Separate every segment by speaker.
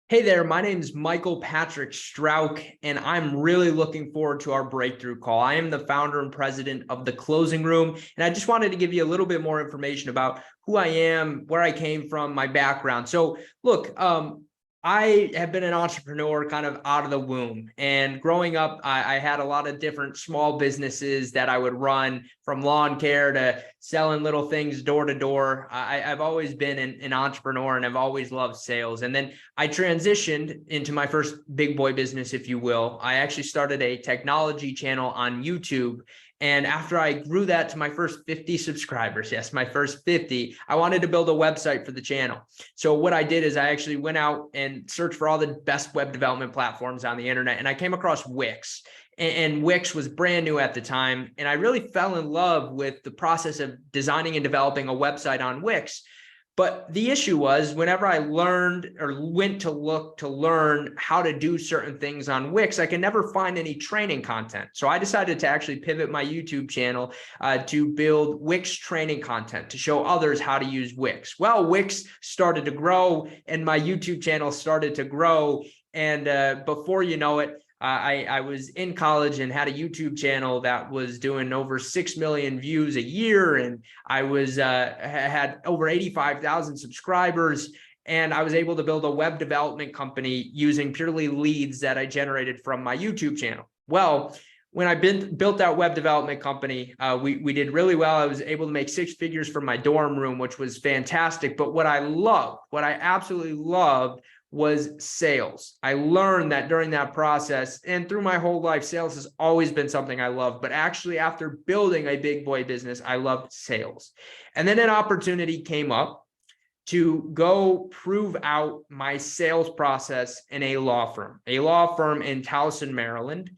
Speaker 1: Hey there, my name is Michael Patrick Strauch, and I'm really looking forward to our breakthrough call. I am the founder and president of The Closing Room, and I just wanted to give you a little bit more information about who I am, where I came from, my background. So look, I have been an entrepreneur kind of out of the womb. And growing up, I had a lot of different small businesses that I would run, from lawn care to selling little things door to door. I've always been an entrepreneur, and I've always loved sales. And then I transitioned into my first big boy business, if you will. I actually started a technology channel on YouTube. And after I grew that to my first 50 subscribers, yes, my first 50, I wanted to build a website for the channel. So what I did is I actually went out and searched for all the best web development platforms on the internet, and I came across Wix. And Wix was brand new at the time. And I really fell in love with the process of designing and developing a website on Wix. But the issue was, whenever I learned or went to look to learn how to do certain things on Wix, I could never find any training content. So I decided to actually pivot my YouTube channel to build Wix training content to show others how to use Wix. Well, Wix started to grow and my YouTube channel started to grow. And before you know it, I was in college and had a YouTube channel that was doing over 6 million views a year. And I was had over 85,000 subscribers. And I was able to build a web development company using purely leads that I generated from my YouTube channel. Well, when I built that web development company, we did really well. I was able to make 6 figures from my dorm room, which was fantastic. But what I absolutely loved, was sales. I learned that during that process, and through my whole life, sales has always been something I love. But actually, after building a big boy business, I loved sales. And then an opportunity came up to go prove out my sales process in a law firm in Towson, Maryland.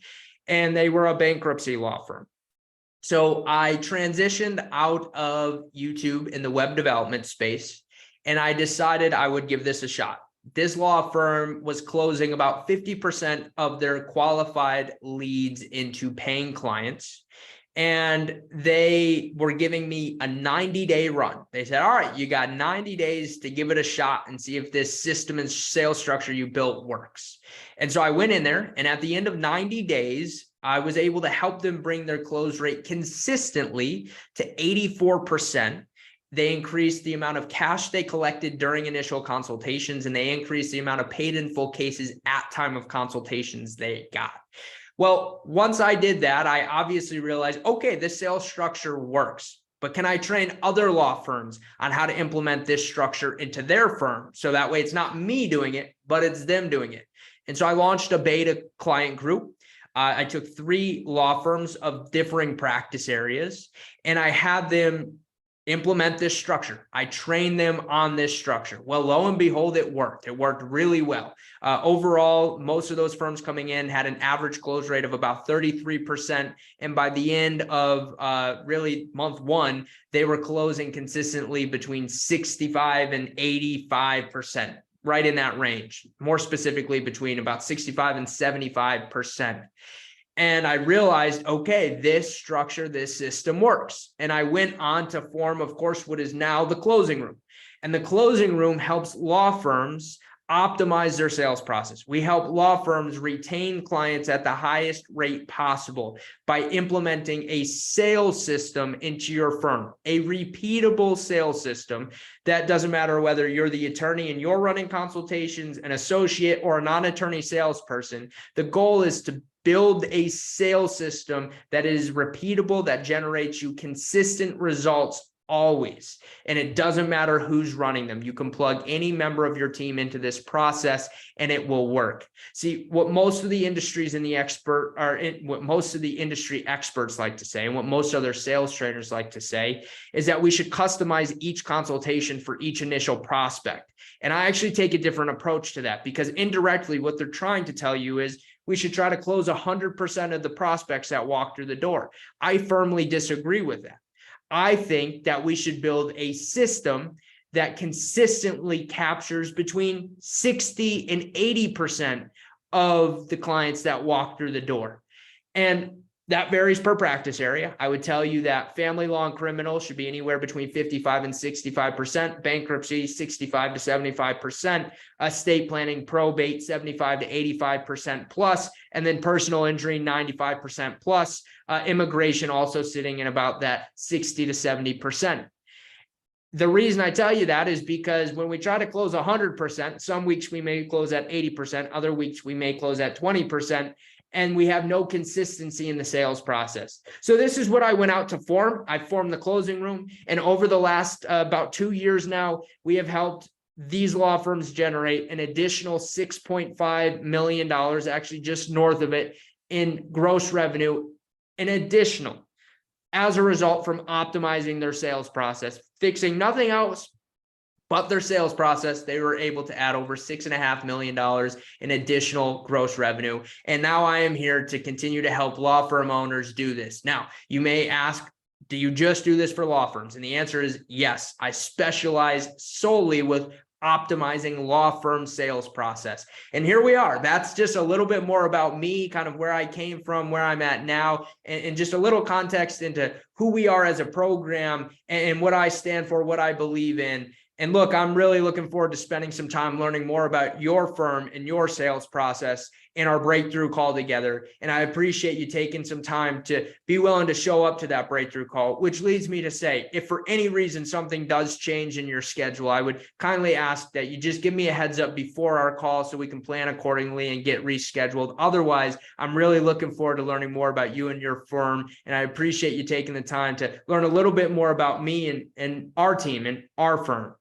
Speaker 1: And they were a bankruptcy law firm. So I transitioned out of YouTube in the web development space, and I decided I would give this a shot. This law firm was closing about 50% of their qualified leads into paying clients. And they were giving me a 90-day run. They said, all right, you got 90 days to give it a shot and see if this system and sales structure you built works. And so I went in there, and at the end of 90 days, I was able to help them bring their close rate consistently to 84%. They increased the amount of cash they collected during initial consultations, and they increased the amount of paid in full cases at time of consultations they got. Well, once I did that, I obviously realized, okay, this sales structure works, but can I train other law firms on how to implement this structure into their firm? So that way it's not me doing it, but it's them doing it. And so I launched a beta client group. I took 3 law firms of differing practice areas, and I had them implement this structure. I trained them on this structure. Well, lo and behold, it worked. It worked really well. Overall, most of those firms coming in had an average close rate of about 33%. And by the end of really month 1, they were closing consistently between 65 and 85%, right in that range, more specifically between about 65 and 75%. And I realized, okay, this structure, this system works. And I went on to form, of course, what is now the closing room. And the closing room helps law firms optimize their sales process. We help law firms retain clients at the highest rate possible by implementing a sales system into your firm, a repeatable sales system that doesn't matter whether you're the attorney and you're running consultations, an associate, or a non-attorney salesperson. The goal is to build a sales system that is repeatable, that generates you consistent results always. And it doesn't matter who's running them. You can plug any member of your team into this process and it will work. See, what most of the industries in the what most of the industry experts like to say, and what most other sales trainers like to say, is that we should customize each consultation for each initial prospect. And I actually take a different approach to that, because indirectly what they're trying to tell you is we should try to close 100% of the prospects that walk through the door. I firmly disagree with that. I think that we should build a system that consistently captures between 60 and 80% of the clients that walk through the door. And That varies per practice area. I would tell you that family law and criminal should be anywhere between 55 and 65%, bankruptcy 65 to 75%, estate planning, probate 75 to 85% plus, and then personal injury 95% plus, immigration also sitting in about that 60 to 70%. The reason I tell you that is because when we try to close 100%, some weeks we may close at 80%, other weeks we may close at 20%, and we have no consistency in the sales process. So this is what I went out to form. I formed the closing room, and over the last about 2 years now, we have helped these law firms generate an additional $6.5 million, actually just north of it, in gross revenue, an additional, as a result from optimizing their sales process, fixing nothing else but their sales process. They were able to add over $6.5 million in additional gross revenue. And now I am here to continue to help law firm owners do this. Now, you may ask, do you just do this for law firms? And the answer is yes. I specialize solely with optimizing law firm sales process. And here we are. That's just a little bit more about me, kind of where I came from, where I'm at now, and just a little context into who we are as a program and what I stand for, what I believe in. And look, I'm really looking forward to spending some time learning more about your firm and your sales process in our breakthrough call together. And I appreciate you taking some time to be willing to show up to that breakthrough call, which leads me to say, if for any reason something does change in your schedule, I would kindly ask that you just give me a heads up before our call so we can plan accordingly and get rescheduled. Otherwise, I'm really looking forward to learning more about you and your firm. And I appreciate you taking the time to learn a little bit more about me and our team and our firm.